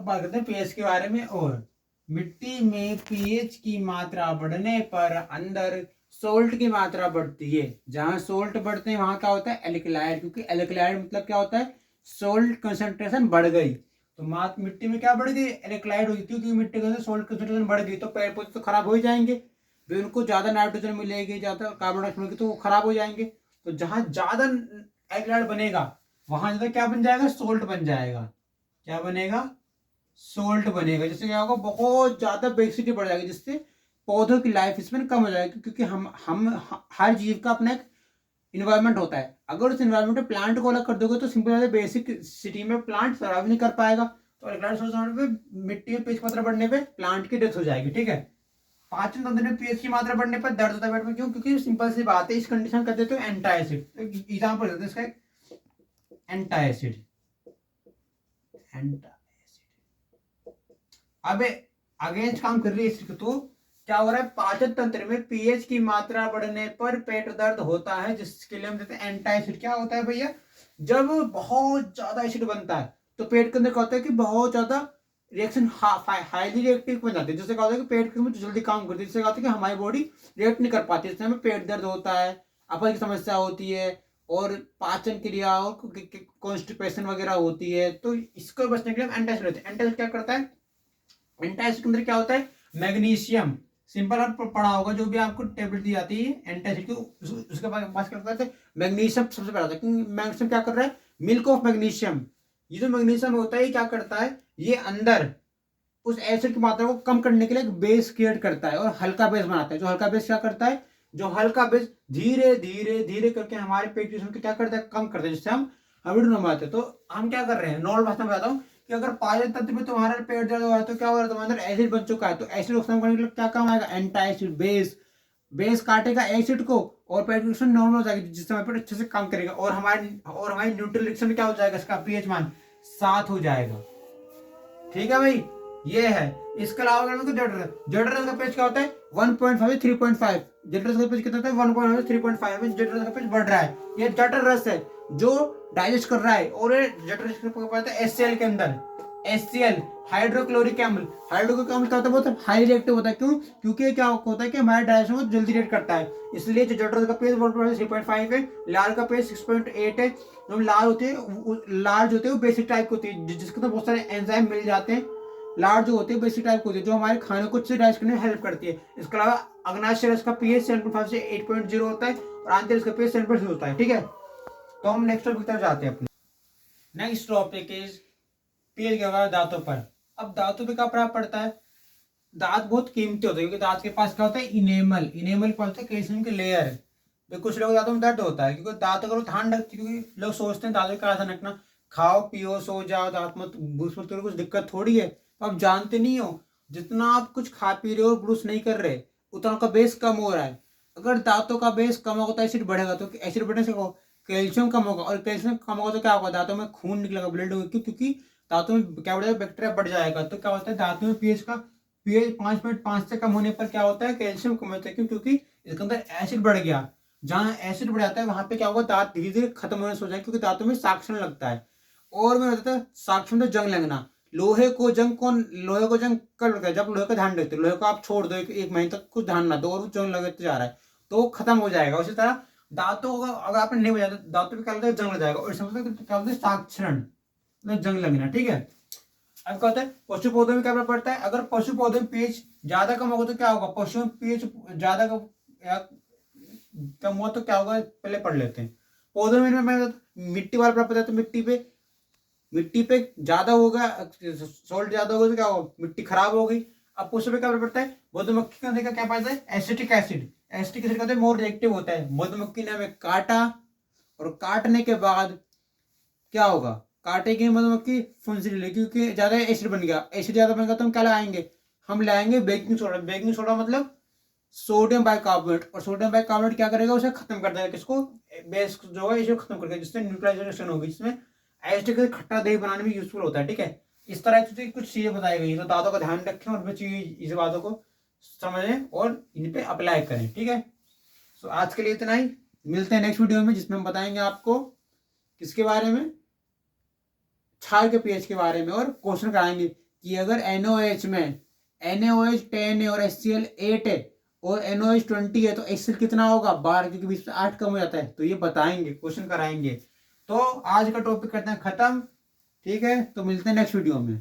बात करते हैं पीएच के बारे में। और मिट्टी में पीएच की मात्रा बढ़ने पर अंदर सोल्ट की मात्रा बढ़ती है। जहां सोल्ट बढ़ते हैं वहां क्या होता है, एल्कलाइड, क्योंकि एल्कलाइड मतलब क्या होता है, सोल्ट कंसंट्रेशन बढ़ गई। तो मिट्टी में क्या बढ़ गई, एल्कलाइड होगी, क्योंकि मिट्टी के अंदर सोल्ट कंसंट्रेशन बढ़ गई तो पेड़ पौधे तो खराब हो ही जाएंगे। भी उनको ज्यादा नाइट्रोजन मिलेगी, ज्यादा कार्बन डाइऑक्साइड मिलेगी तो वो खराब हो जाएंगे। तो जहां ज्यादा एल्कलाइड बनेगा वहां ज्यादा क्या बन जाएगा, सोल्ट बन जाएगा। क्या बनेगा, सोल्ट बनेगा। जिससे क्या होगा, बहुत ज्यादा बेसिसिटी बढ़ जाएगी, जिससे पौधों की लाइफ स्पेन कम हो जाएगी। क्योंकि हर जीव का अपना एक इन्वायरमेंट होता है। अगर उस इन्वायरमेंट में प्लांट को अलग कर दोगे तो सिंपल बेसिक सिटी में प्लांट सर्वाइव नहीं कर पाएगा। तो एल्कलाइड सोर्स होने पे मिट्टी में पीएच की मात्रा बढ़ने पे प्लांट की डेथ हो जाएगी। ठीक है। पाचन तंत्र में पीएच की मात्रा बढ़ने पर दर्द होता है पेट में। क्यों, क्योंकि सिंपल सी बात है, इस कंडीशन कहते हैं तो एंटासिड। एग्जाम्पल देते हैं इसका, एंटासिड। अब अगेंस्ट काम कर रही है इसकी। तो क्या हो रहा है, पाचन तंत्र में पीएच की मात्रा बढ़ने पर पेट दर्द होता है, जिसके लिए हम देते हैं एंटासिड। क्या होता है भैया, जब बहुत ज्यादा एसिड बनता है तो पेट के अंदर क्या होता है कि बहुत ज्यादा रिएक्शन हाईली रिएक्टिव बन जाती है। जिससे क्या होता है कि पेट के अंदर जल्दी काम करती है। जिससे क्या होता है कि हमारी बॉडी रिएक्ट नहीं कर पाती, इससे हमें पेट दर्द होता है, अपच की समस्या होती है, और पाचन क्रिया और कॉन्स्टिपेशन वगैरह होती है। तो इसको बचने के लिए हम एंटासिड लेते हैं। एंटासिड क्या करता है, एंटासिड के अंदर क्या होता है, मैग्नीशियम। सिंपल आप पढ़ा होगा, जो भी आपको टेबलेट दी जाती है एंटासिड की, उसके पास क्या करता है, मैग्नीशियम सबसे पहला होता है। क्योंकि मैग्नीशियम क्या कर रहा है, मिल्क ऑफ मैग्नीशियम। ये जो मैग्नीशियम होता है क्या करता है, ये अंदर उस एसिड की मात्रा को कम करने के लिए एक बेस क्रिएट करता है और हल्का बेस बनाता है। जो हल्का बेस क्या करता है, जो हल्का बेस धीरे धीरे धीरे करके हमारे पेट की क्या करता है, कम करता है, जिससे हम हाइड्रोजन नंबर। तो हम क्या कर रहे हैं, नॉर्मल भाषा में बताता हूँ कि अगर पाचन तंत्र में तुम्हारा पेट दर्द हो रहा है तो क्या हो रहा है, तुम्हारे अंदर एसिड बन चुका है। तो एसिड को खत्म करने के लिए क्या काम आएगा, एंटी एसिड बेस। बेस काटेगा एसिड को और पेट नॉर्मल हो जाएगी, जिससे हमारे पेट अच्छे से काम करेगा। और हमारी न्यूट्रल में क्या हो जाएगा, इसका पीएच मान 7 हो जाएगा। ठीक है भाई, ये है। इसके अलावा अगर मैं जठर, जठर का पेज क्या होता है 1.5 से 3.5। जठर का पेज कितना होता है 1.5 से 3.5। जठर का पेज बढ़ रहा है, ये जठर रस है जो डाइजेस्ट कर रहा है। और ये जठर पाता है एचसीएल के अंदर, HCL hydrochloric acid. Hydrochloric acid क्या होता है, बहुत हाई रिएक्टिव होता है। क्यों, क्योंकि क्या होता है कि हमारे डाइजेशन को जल्दी रिएक्ट करता है। इसलिए जो जठर का पेज 3.5 है, लाल का पेज 6.8 है। जो लाल होते हैं, लाल जो होते हैं वो बेसिक टाइप होती है, जिसके अंदर बहुत सारे एंजाइम मिल जाते हैं। लार्ज जो होती है बेसिक टाइप होती है, जो हमारे खाने को अच्छे से डाइजेस्ट करने में हेल्प करती है। इसके अलावा अग्नाशय रस का पीएच 7.5 से 8.0 होता है और आंतरिक का पीएच 7.0 होता है। ठीक है। तो हम नेक्स्ट टॉपिक तरफ जाते हैं अपने। नेक्स्ट टॉपिक इज पीएच के बाद दांतों पर। अब दांतों पे क्या प्रभाव पड़ता है, दांत बहुत कीमती होते हैं, क्योंकि दांत के पास क्या होता है, इनेमल। इनेमल क्या होता है, कैल्शियम की लेयर। तो कुछ लोग दांतों में दर्द होता है क्योंकि दांत अगर वो ध्यान रखते, क्योंकि लोग सोचते हैं दांतों का ध्यान रखना, खाओ पियो सो जाओ, दांत मत ब्रूस मत करो, कुछ दिक्कत थोड़ी है। तो आप जानते नहीं हो, जितना आप कुछ खा पी रहे हो ब्रूस नहीं कर रहे, उतना आपका बेस कम हो रहा है। अगर दांतों का बेस कम होगा तो एसिड बढ़ेगा, तो एसिड बढ़ने से कैल्शियम कम होगा, और कैल्शियम कम होगा तो क्या होगा, दांतों में खून निकलेगा, ब्लड होगा। क्यों, क्योंकि दांतों में क्या बढ़ेगा, बैक्टीरिया बढ़ जाएगा। तो क्या होता है, दांतों में पीएच का पीएच 5.5 से कम होने पर क्या होता है, कैल्शियम कम होता है। क्यों, क्योंकि इसके अंदर एसिड बढ़ गया। जहां एसिड बढ़ जाता है वहां पे क्या होगा, दांत धीरे धीरे खत्म होने से हो जाए, क्योंकि दांतों में साक्षण लगता है। और मैं बताता है साक्षण तो जंग लगना। लोहे को जंग कब लगता है, जब लोहे का ध्यान रखते हो। लोहे को आप छोड़ दो एक महीने तक, कुछ ध्यान ना दो और वो जंग लगते जा रहा है तो वो खत्म हो जाएगा। उसी तरह दांतों का अगर आपने नहीं बजाया तो दांतों पे क्या लगता है, जंग लग जाएगा। और इसमें क्या होता है, साक्षरण मतलब जंग लगना। ठीक है। अब क्या होता है, पशु पौधों में क्या प्रभाव पड़ता है, अगर पशु पौधों में पीएच ज्यादा कम होगा तो क्या होगा, पशु में पीएच ज्यादा कम हुआ तो क्या होगा, पहले पढ़ लेते हैं। पौधों में मैं मिट्टी वाला प्रभाव पड़ता है। तो मिट्टी पे ज्यादा होगा, सॉल्ट ज्यादा होगा तो क्या होगा, मिट्टी खराब हो गई। अब पशु पे क्या प्रभाव पड़ता है, मधुमक्खी का देखा क्या पाता है, एसिटिक एसिड। एसिटिक एसिड कहते हैं मोर रिएक्टिव होता है। मधुमक्खी ने हमें काटा और काटने के बाद क्या होगा, काटेगी मधुमक्खी फुंसी ले, क्योंकि ज्यादा एसिड बन गया। एसिड ज्यादा बन गया तो हम क्या लाएंगे, हम लाएंगे बेकिंग सोडा। बेकिंग सोडा मतलब सोडियम बाइकार्बोनेट। और सोडियम बाइकार्बोनेट क्या करेगा, उसे खत्म कर देगा, किसको, बेस जो है इसे खत्म करेगा, जिससे न्यूट्रलाइजेशन होगी, जिसमें एसिड का खट्टा दही बनाने में यूजफुल होता है। ठीक है। इस तरह से कुछ चीजें बताई गई, तो दांतों का ध्यान रखें और इस बातों को समझें और इन पे अप्लाई करें। ठीक है। सो आज के लिए इतना ही, मिलते हैं नेक्स्ट वीडियो में, जिसमें हम बताएंगे आपको किसके बारे में, क्षार के पीएच के बारे में, और क्वेश्चन कराएंगे कि अगर NaOH में NaOH 10 है और HCl 8 है और NaOH 20 है तो HCl कितना होगा 12, क्योंकि बीच में 8 कम हो जाता है। तो ये बताएंगे, क्वेश्चन कराएंगे। तो आज का टॉपिक करते हैं खत्म। ठीक है, तो मिलते हैं नेक्स्ट वीडियो में।